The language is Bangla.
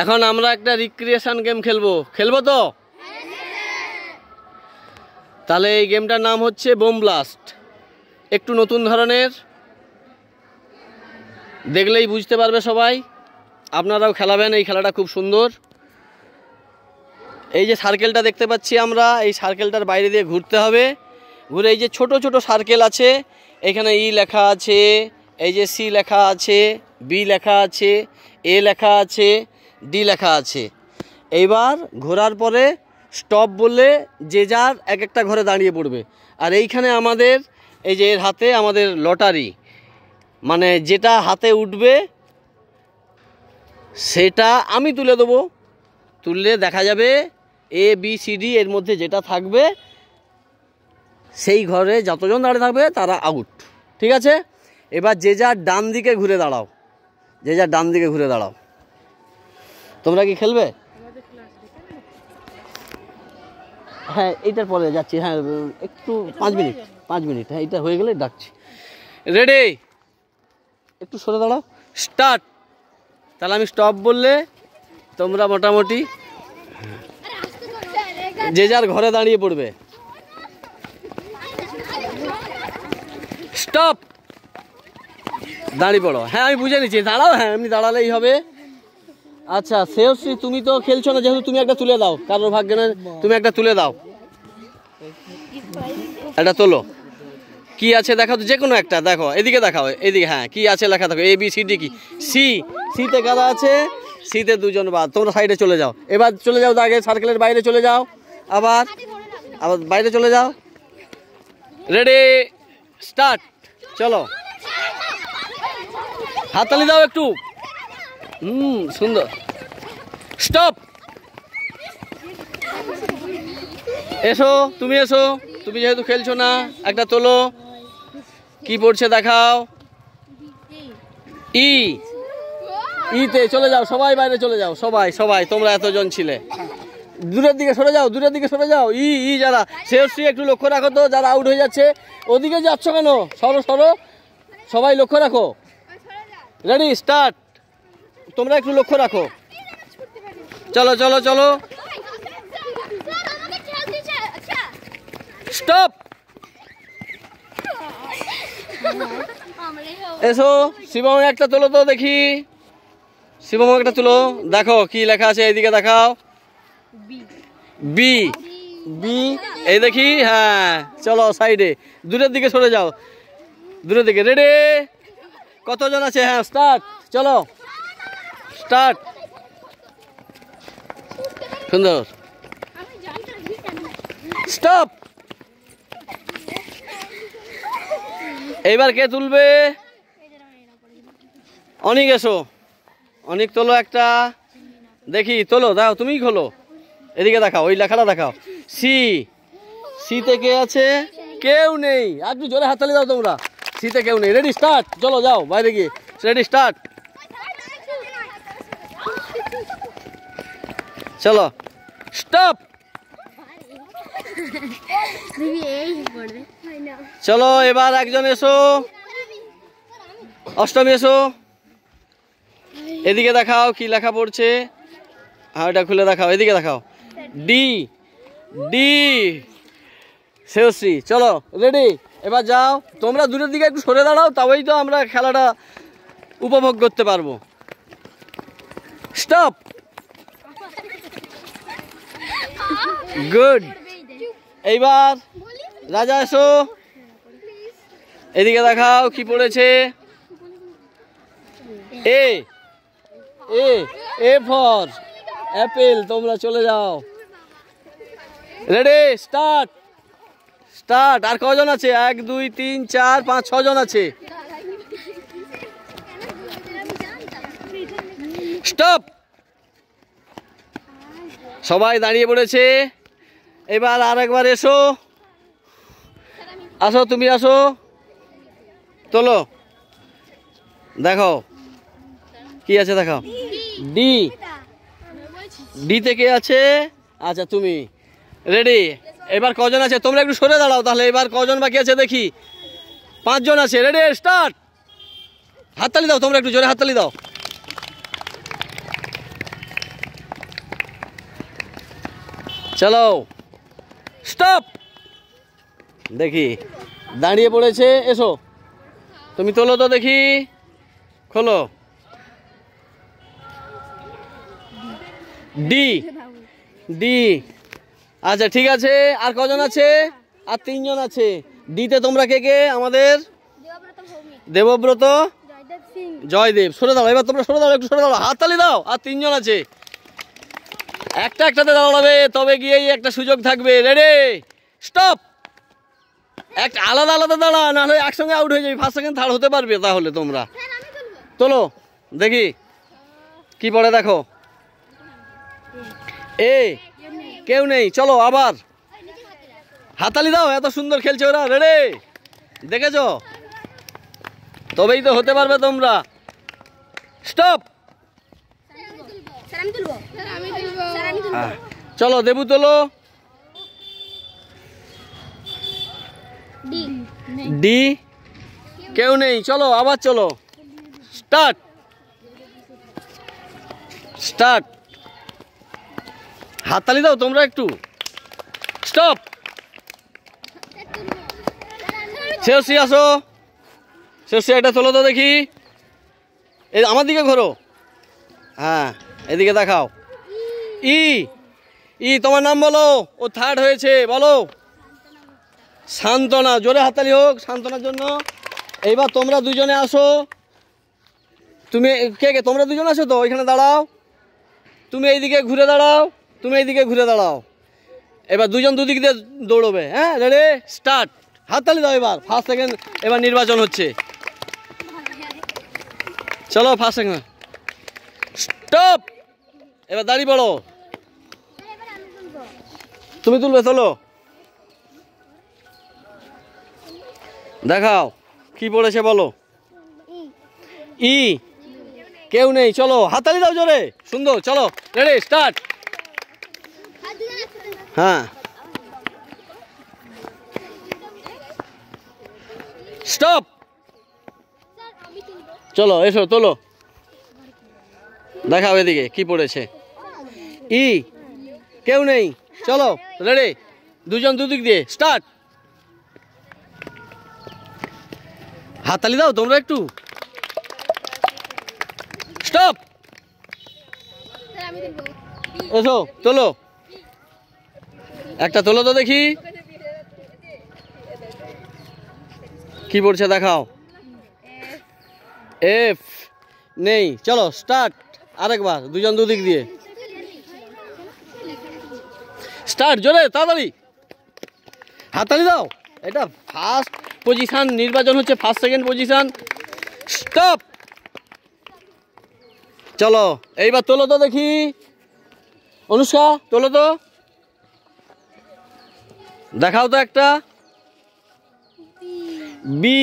এখন আমরা একটা রিক্রিয়েশন গেম খেলবো তো? তাহলে এই গেমটার নাম হচ্ছে বোম ব্লাস্ট। একটু নতুন ধরনের, দেখলেই বুঝতে পারবে সবাই, আপনারাও খেলাবেন। এই খেলাটা খুব সুন্দর। এই যে সার্কেলটা দেখতে পাচ্ছি আমরা, এই সার্কেলটার বাইরে দিয়ে ঘুরতে হবে। ঘুরে এই যে ছোট ছোট সার্কেল আছে, এখানে ই লেখা আছে, এই যে সি লেখা আছে, বি লেখা আছে, এ লেখা আছে, ডি লেখা আছে। এইবার ঘোরার পরে স্টপ বললে যে যার এক একটা ঘরে দাঁড়িয়ে পড়বে। আর এইখানে আমাদের এই যে এর হাতে আমাদের লটারি, মানে যেটা হাতে উঠবে সেটা আমি তুলে দেবো। তুললে দেখা যাবে এ বি সি ডি এর মধ্যে যেটা থাকবে সেই ঘরে যতজন দাঁড়িয়ে থাকবে তারা আউট। ঠিক আছে? এবার যে যার ডান দিকে ঘুরে দাঁড়াও, যে যার ডান দিকে ঘুরে দাঁড়াও। তোমরা কি খেলবে? হ্যাঁ, এইটার পরে যাচ্ছি। হ্যাঁ, একটু 5 মিনিট। হ্যাঁ, এইটা হয়ে গেলে ডাকছি। রেডি? একটু সরে দাঁড়াও। স্টার্ট। তাহলে আমি স্টপ বললে তোমরা মোটামুটি যে যার ঘরে দাঁড়িয়ে পড়বে। স্টপ, দাঁড়িয়ে পড়ো। হ্যাঁ, আমি বুঝে নিচ্ছি, দাঁড়াও। হ্যাঁ, এমনি দাঁড়ালেই হবে। আচ্ছা শ্রেয়শ্রী, তুমি তো খেলছো না, যেহেতু তুমি একটা তুলে দাও। কারোর ভাগ্যে না, তুমি একটা তুলে দাও। এটা তোলো। কি আছে দেখাও তো, যে কোনো একটা দেখো। এদিকে দেখাও, এদিকে। হ্যাঁ, কি আছে লেখা দেখো। A B C D. কি সি? সিতে কারা আছে? সিতে দুজন বাদ। তোমরা সাইডে চলে যাও। এবার চলে যাও আগে সার্কেলের বাইরে চলে যাও। আবার বাইরে চলে যাও। Ready, start. চলো, হাততালি দাও একটু। সুন্দর। স্টপ। এসো, তুমি এসো। তুমি যেহেতু খেলছো না, একটা তোলো। কি পড়ছে দেখাও। ই। ইতে চলে যাও, সবাই বাইরে চলে যাও। সবাই তোমরা এতজন ছিলে, দূরের দিকে সরে যাও, দূরের দিকে সরে যাও। ই যারা, শ্রেয়শ্রী একটু লক্ষ্য রাখো তো, যারা আউট হয়ে যাচ্ছে। ওদিকে যাচ্ছ কেন? সরো, সবাই লক্ষ্য রাখো। Ready, start. তোমরা একটু লক্ষ্য রাখো। চলো। স্টপ। এসো, শিবম একটা তোলো তো দেখি। শিবম একটা তুলো, দেখো কি লেখা আছে। এইদিকে দেখাও। বি। এই দেখি। হ্যাঁ, চলো সাইডে, দূরের দিকে সরে যাও, দূরের দিকে। রেডি? কতজন আছে? হ্যাঁ, স্টার্ট। চলো, স্টার্ট। সুন্দর। স্টপ। এইবার কে তুলবে? অনিক এসো। অনিক তোলো একটা দেখি। তোলো, দাও, তুমিই খোলো। এদিকে দেখাও, ওই লেখাটা দেখাও। সিতে কে আছে? কেউ নেই। একটু জোরে হাততালি দাও তোমরা। সিতে কেউ নেই। Ready, start. চলো, যাও বাইরে গিয়ে। Ready, start. চলো, স্টপ। চলো, এবার একজন এসো। অষ্টমী এসো। এদিকে দেখাও কি লেখা পড়ছে। হ্যাঁ, এটা খুলে দেখাও। এদিকে দেখাও। ডি। শ্রেয়শ্রী, চলো রেডি? এবার যাও। তোমরা দূরের দিকে একটু সরে দাঁড়াও, তবেই তো আমরা খেলাটা উপভোগ করতে পারবো। স্টপ। গুড। এইবার রাজা এসো। এদিকে দেখাও কি পড়েছে। A for Apple. তোমরা চলে যাও। Ready, start. আর কজন আছে? 1 2 3 4 5 6 জন আছে। স্টপ। সবাই দাঁড়িয়ে পড়েছে। এবার আরেকবার এসো। আসো, তুমি আসো। তোলো, দেখো কি আছে দেখাও। ডি থেকে আছে। আচ্ছা, তুমি রেডি? এবার কজন আছে? তোমরা একটু সরে দাঁড়াও। তাহলে এবার কজন বাকি আছে দেখি। 5 জন আছে। Ready, start. হাততালি দাও, তোমরা একটু জোরে হাততালি দাও। চলো স্টপ। দেখি দাঁড়িয়ে পড়েছে, এসো তুমি তোলো তো দেখি, খোলো। D, D. আচ্ছা ঠিক আছে, আর কজন আছে? আর 3 জন আছে। ডিতে তোমরা কে কে? আমাদের দেবব্রত, জয়দেব। সরে দাও এবার, তোমরা সরে দাও, একটু সরে দাও, হাততালি দাও। আর 3 জন আছে, একটাতে দাঁড়াবে, তবে গিয়েই একটা সুযোগ থাকবে। Ready stop. একটা আলাদা আলাদা দাঁড়া, না হলে একসঙ্গে আউট হয়ে যাবে। ফার্স্ট সেকেন্ড থার্ড হতে পারবে তাহলে তোমরা। তোলো দেখি কি পড়ে, দেখো। এ, কেউ নেই। চলো আবার হাততালি দাও, এত সুন্দর খেলছে ওরা। রেডি, দেখেছো? তবেই তো হতে পারবে তোমরা। স্টপ। চলো দেবু তোলো। ডি, কেউ নেই। চলো আবার চলো, স্টার্ট, স্টার্ট। হাততালি দাও তোমরা একটু। স্টপ। শেষী আসো, শেষী এটা তোলো তো দেখি। এই আমার দিকে ঘোরো, হ্যাঁ এদিকে দেখাও। ই, ই তোমার নাম বলো। ও থার্ড হয়েছে, বলো। সান্ত্বনা। জোরে হাততালি হোক সান্ত্বনার জন্য। এইবার তোমরা দুজনে আসো। তুমি কে কে? তোমরা দুজন আসো তো, ওইখানে দাঁড়াও। তুমি এইদিকে ঘুরে দাঁড়াও, তুমি এইদিকে ঘুরে দাঁড়াও। এবার দুজন দুদিক দিয়ে দৌড়বে। হ্যাঁ রেডি স্টার্ট। হাততালি দাও এবার। ফার্স্ট সেকেন্ড এবার নির্বাচন হচ্ছে। চলো ফার্স্ট সেকেন্ড স্টপ। এবার দাঁড়িয়ে পড়ো। তুমি তুলবে, তোলো দেখাও কি পড়েছে বলো। ই, কেউ নেই। চলো হাততালি দাও জোরে, সুন্দর। চলো রেডি স্টার্ট। হ্যাঁ স্টপ। চলো এসো তোলো, দেখাও এদিকে কি পড়েছে। ই, কেউ নেই। চলো রেডি, দুজন দুদিক দিয়ে স্টার্ট। হাততালি দাও তোমরা একটু। স্টপ। এসো তোলো, একটা তোলো তো দেখি কি পড়ছে, দেখাও। এফ, নেই। চলো স্টার্ট, আরেকবার দুজন দুদিক দিয়ে স্টার্ট। জোরে তাড়াতাড়ি হাততালি দাও। এটা ফার্স্ট পজিশন নির্বাচন হচ্ছে, ফার্স্ট সেকেন্ড পজিশন। স্টপ। চলো এইবার তোলো তো দেখি। অনুষ্কা তোলো তো, দেখাও তো একটা। বি,